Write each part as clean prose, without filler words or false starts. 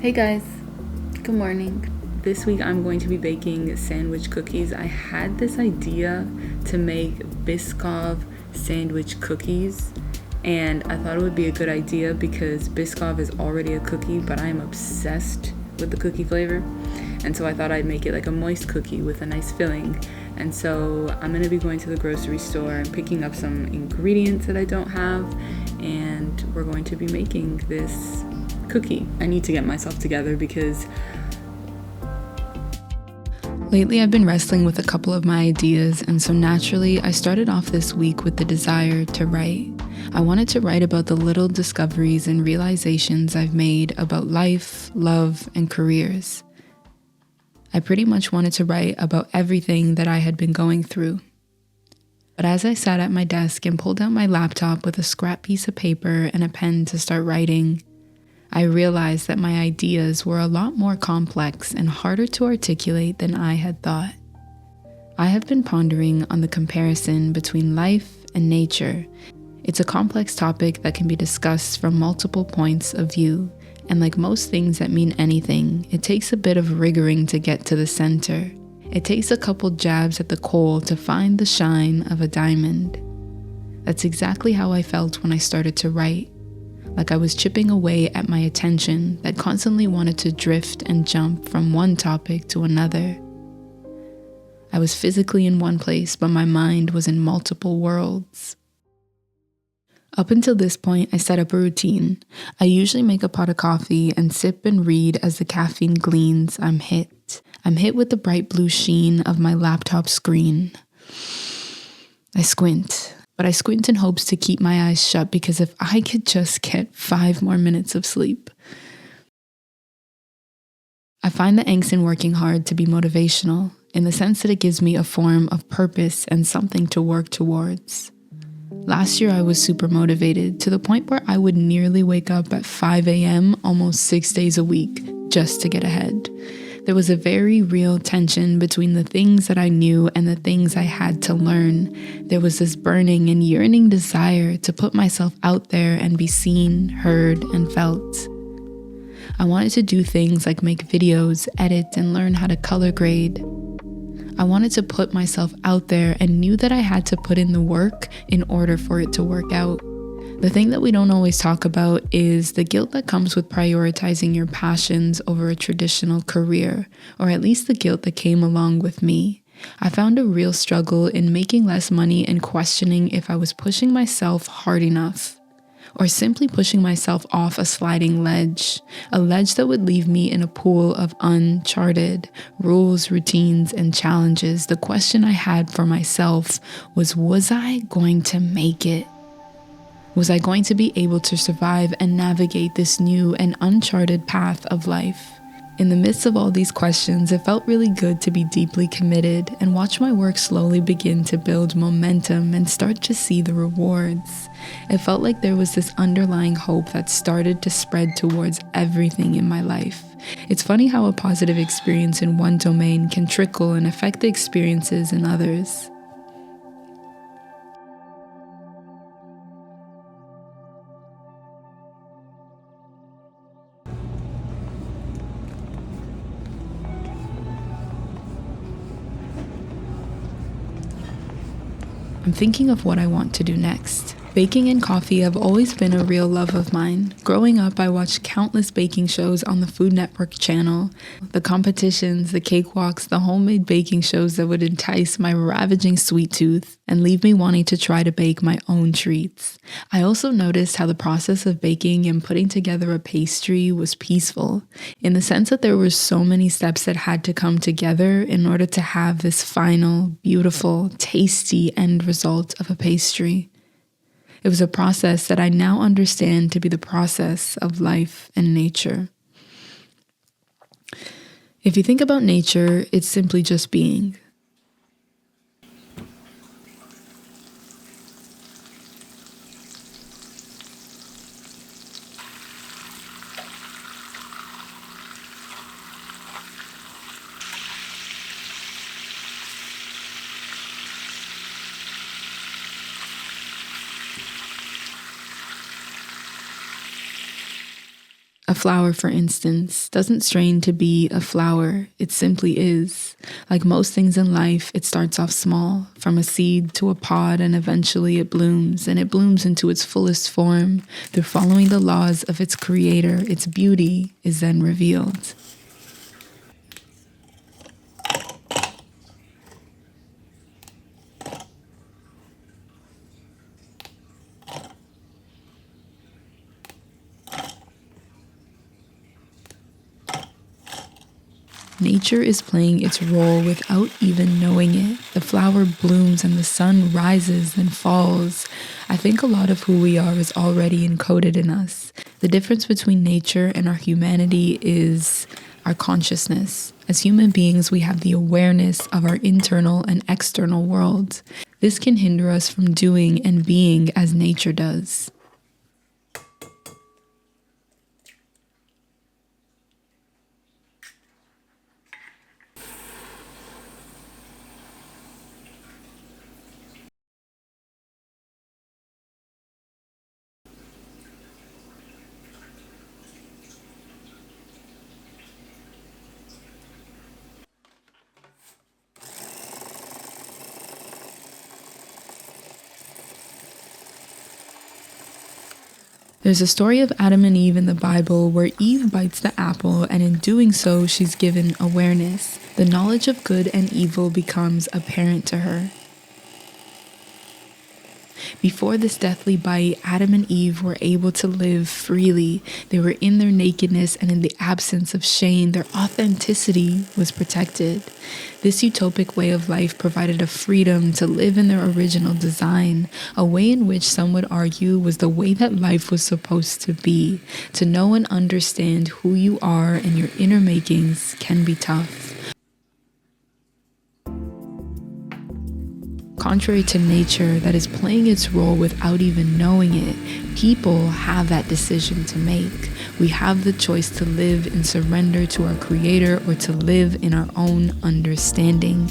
Hey guys, good morning. This week I'm going to be baking sandwich cookies. I had this idea to make Biscoff sandwich cookies, and I thought it would be a good idea because Biscoff is already a cookie, but I am obsessed with the cookie flavor. And so I thought I'd make it like a moist cookie with a nice filling. And so I'm going to be going to the grocery store and picking up some ingredients that I don't have, and we're going to be making this cookie. I need to get myself together because lately I've been wrestling with a couple of my ideas, and so naturally I started off this week with the desire to write. I wanted to write about the little discoveries and realizations I've made about life, love, and careers. I pretty much wanted to write about everything that I had been going through. But as I sat at my desk and pulled out my laptop with a scrap piece of paper and a pen to start writing, I realized that my ideas were a lot more complex and harder to articulate than I had thought. I have been pondering on the comparison between life and nature. It's a complex topic that can be discussed from multiple points of view, and like most things that mean anything, it takes a bit of rigoring to get to the center. It takes a couple jabs at the coal to find the shine of a diamond. That's exactly how I felt when I started to write. Like I was chipping away at my attention that constantly wanted to drift and jump from one topic to another. I was physically in one place, but my mind was in multiple worlds. Up until this point, I set up a routine. I usually make a pot of coffee and sip and read as the caffeine gleans. I'm hit with the bright blue sheen of my laptop screen. I squint. But I squint in hopes to keep my eyes shut because if I could just get 5 more minutes of sleep. I find the angst in working hard to be motivational in the sense that it gives me a form of purpose and something to work towards. Last year I was super motivated to the point where I would nearly wake up at 5 a.m. almost 6 days a week just to get ahead. There was a very real tension between the things that I knew and the things I had to learn. There was this burning and yearning desire to put myself out there and be seen, heard, and felt. I wanted to do things like make videos, edit, and learn how to color grade. I wanted to put myself out there and knew that I had to put in the work in order for it to work out. The thing that we don't always talk about is the guilt that comes with prioritizing your passions over a traditional career, or at least the guilt that came along with me. I found a real struggle in making less money and questioning if I was pushing myself hard enough, or simply pushing myself off a sliding ledge, a ledge that would leave me in a pool of uncharted rules, routines, and challenges. The question I had for myself was I going to make it? Was I going to be able to survive and navigate this new and uncharted path of life? In the midst of all these questions, it felt really good to be deeply committed and watch my work slowly begin to build momentum and start to see the rewards. It felt like there was this underlying hope that started to spread towards everything in my life. It's funny how a positive experience in one domain can trickle and affect the experiences in others. I'm thinking of what I want to do next. Baking and coffee have always been a real love of mine. Growing up, I watched countless baking shows on the Food Network channel. The competitions, the cakewalks, the homemade baking shows that would entice my ravaging sweet tooth and leave me wanting to try to bake my own treats. I also noticed how the process of baking and putting together a pastry was peaceful, in the sense that there were so many steps that had to come together in order to have this final, beautiful, tasty end result of a pastry. It was a process that I now understand to be the process of life and nature. If you think about nature, it's simply just being. A flower, for instance, doesn't strain to be a flower. It simply is. Like most things in life, it starts off small, from a seed to a pod, and eventually it blooms, and it blooms into its fullest form. Through following the laws of its creator, its beauty is then revealed. Nature is playing its role without even knowing it. The flower blooms and the sun rises and falls. I think a lot of who we are is already encoded in us. The difference between nature and our humanity is our consciousness. As human beings, we have the awareness of our internal and external world. This can hinder us from doing and being as nature does. There's a story of Adam and Eve in the Bible where Eve bites the apple, and in doing so, she's given awareness. The knowledge of good and evil becomes apparent to her. Before this deathly bite, Adam and Eve were able to live freely. They were in their nakedness, and in the absence of shame, their authenticity was protected. This utopic way of life provided a freedom to live in their original design, a way in which some would argue was the way that life was supposed to be. To know and understand who you are and your inner makings can be tough. Contrary to nature that is playing its role without even knowing it, people have that decision to make. We have the choice to live in surrender to our Creator or to live in our own understanding.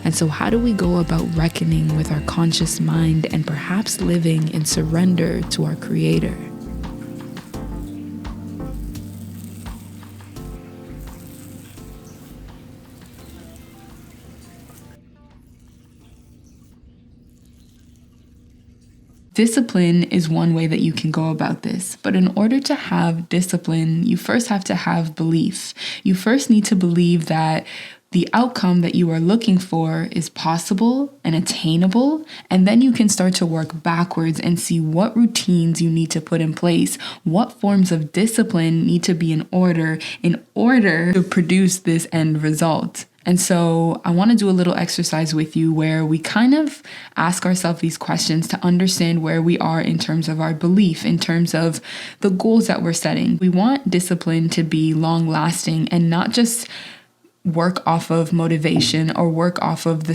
And so how do we go about reckoning with our conscious mind and perhaps living in surrender to our Creator? Discipline is one way that you can go about this, but in order to have discipline, you first have to have belief. You first need to believe that the outcome that you are looking for is possible and attainable, and then you can start to work backwards and see what routines you need to put in place, what forms of discipline need to be in order to produce this end result. And so I want to do a little exercise with you where we kind of ask ourselves these questions to understand where we are in terms of our belief, in terms of the goals that we're setting. We want discipline to be long lasting and not just work off of motivation or work off of the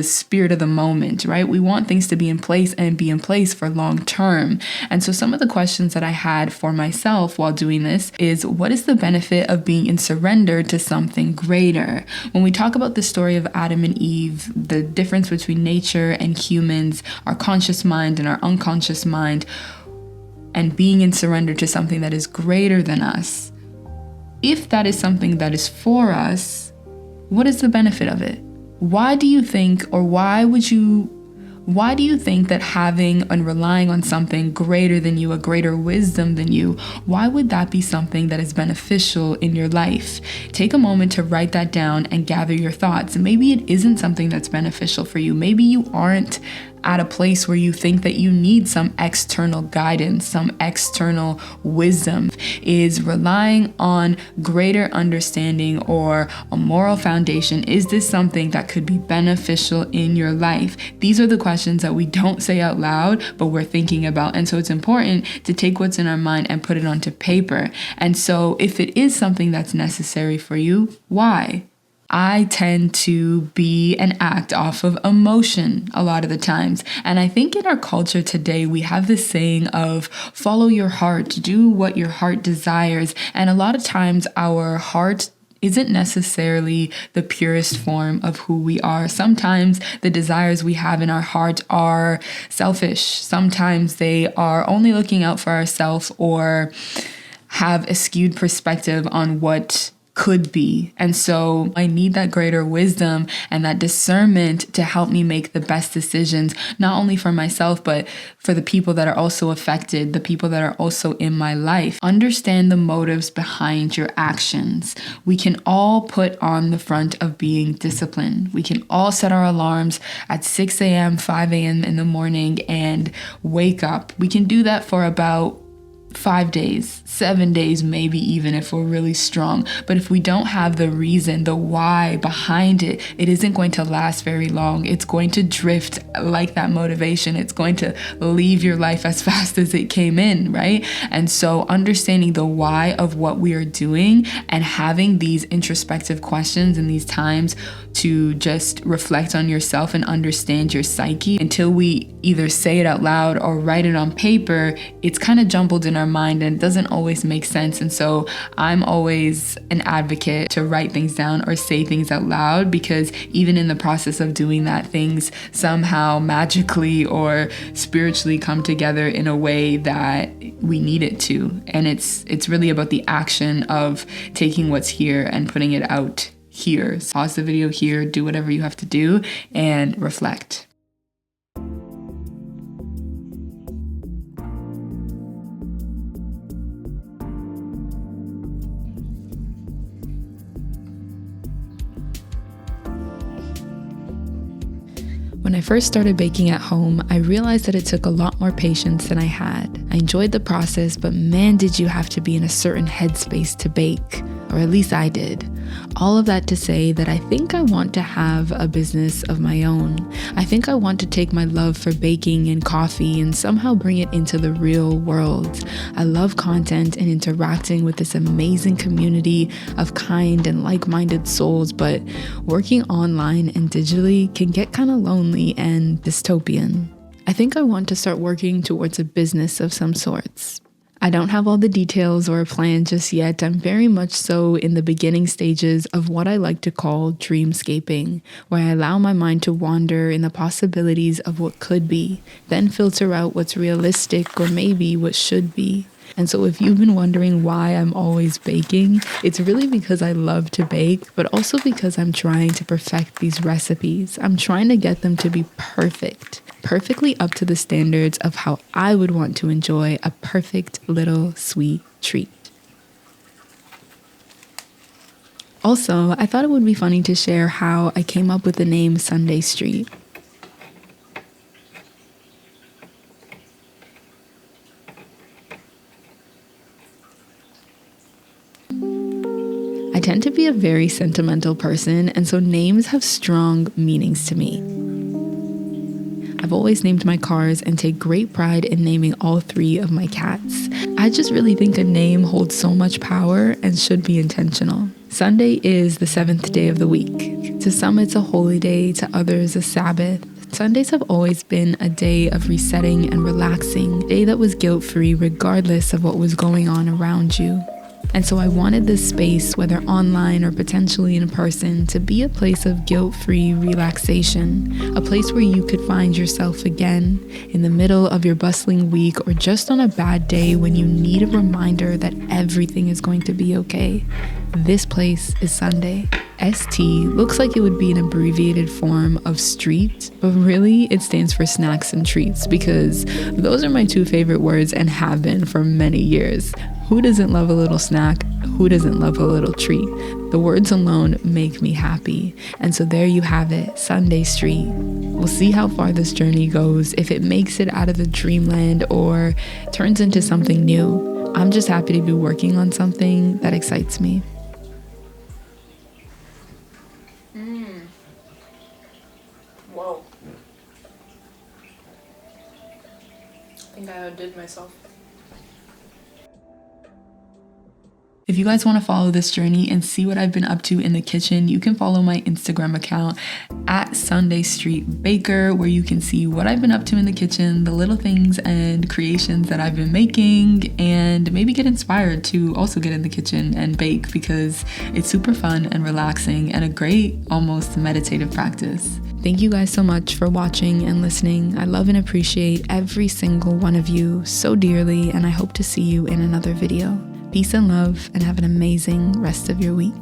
spirit of the moment, right? We want things to be in place and be in place for long term. And so some of the questions that I had for myself while doing this is, what is the benefit of being in surrender to something greater? When we talk about the story of Adam and Eve, the difference between nature and humans, our conscious mind and our unconscious mind, and being in surrender to something that is greater than us, if that is something that is for us, what is the benefit of it? Why do you think that having and relying on something greater than you, a greater wisdom than you, why would that be something that is beneficial in your life? Take a moment to write that down and gather your thoughts. Maybe it isn't something that's beneficial for you. Maybe you aren't at a place where you think that you need some external guidance, some external wisdom. Is relying on greater understanding or a moral foundation, is this something that could be beneficial in your life? These are the questions that we don't say out loud, but we're thinking about. And so it's important to take what's in our mind and put it onto paper. And so if it is something that's necessary for you, why? I tend to be and act off of emotion a lot of the times. And I think in our culture today, we have this saying of follow your heart, do what your heart desires. And a lot of times our heart isn't necessarily the purest form of who we are. Sometimes the desires we have in our heart are selfish. Sometimes they are only looking out for ourselves or have a skewed perspective on what could be. And so I need that greater wisdom and that discernment to help me make the best decisions, not only for myself, but for the people that are also affected, the people that are also in my life. Understand the motives behind your actions. We can all put on the front of being disciplined. We can all set our alarms at 6 a.m., 5 a.m. in the morning and wake up. We can do that for about 5 days, 7 days, maybe even if we're really strong. But if we don't have the reason, the why behind it, it isn't going to last very long. It's going to drift like that motivation. It's going to leave your life as fast as it came in, right? And so understanding the why of what we are doing and having these introspective questions in these times to just reflect on yourself and understand your psyche until we either say it out loud or write it on paper, it's kind of jumbled in our mind and it doesn't always make sense. And so I'm always an advocate to write things down or say things out loud, because even in the process of doing that, things somehow magically or spiritually come together in a way that we need it to. And it's really about the action of taking what's here and putting it out here. So pause the video here, do whatever you have to do, and reflect. When I first started baking at home, I realized that it took a lot more patience than I had. I enjoyed the process, but man, did you have to be in a certain headspace to bake, or at least I did. All of that to say that I think I want to have a business of my own. I think I want to take my love for baking and coffee and somehow bring it into the real world. I love content and interacting with this amazing community of kind and like-minded souls, but working online and digitally can get kind of lonely and dystopian. I think I want to start working towards a business of some sorts. I don't have all the details or a plan just yet. I'm very much so in the beginning stages of what I like to call dreamscaping, where I allow my mind to wander in the possibilities of what could be, then filter out what's realistic or maybe what should be. And so if you've been wondering why I'm always baking, it's really because I love to bake, but also because I'm trying to perfect these recipes. I'm trying to get them to be perfectly up to the standards of how I would want to enjoy a perfect little sweet treat. Also, I thought it would be funny to share how I came up with the name Sunday Street. I tend to be a very sentimental person, and so names have strong meanings to me. I've always named my cars and take great pride in naming all 3 of my cats. I just really think a name holds so much power and should be intentional. Sunday is the 7th day of the week. To some, it's a holy day, to others, a Sabbath. Sundays have always been a day of resetting and relaxing, a day that was guilt-free regardless of what was going on around you. And so I wanted this space, whether online or potentially in person, to be a place of guilt-free relaxation, a place where you could find yourself again in the middle of your bustling week or just on a bad day when you need a reminder that everything is going to be okay. This place is Sunday. ST looks like it would be an abbreviated form of street, but really it stands for snacks and treats, because those are my 2 favorite words and have been for many years. Who doesn't love a little snack? Who doesn't love a little treat? The words alone make me happy. And so there you have it, Sunday Street. We'll see how far this journey goes, if it makes it out of the dreamland or turns into something new. I'm just happy to be working on something that excites me. Whoa. I think I outdid myself. If you guys want to follow this journey and see what I've been up to in the kitchen, you can follow my Instagram account at Sunday Street Baker, where you can see what I've been up to in the kitchen, the little things and creations that I've been making, and maybe get inspired to also get in the kitchen and bake, because it's super fun and relaxing and a great, almost meditative practice. Thank you guys so much for watching and listening. I love and appreciate every single one of you so dearly, and I hope to see you in another video. Peace and love, and have an amazing rest of your week.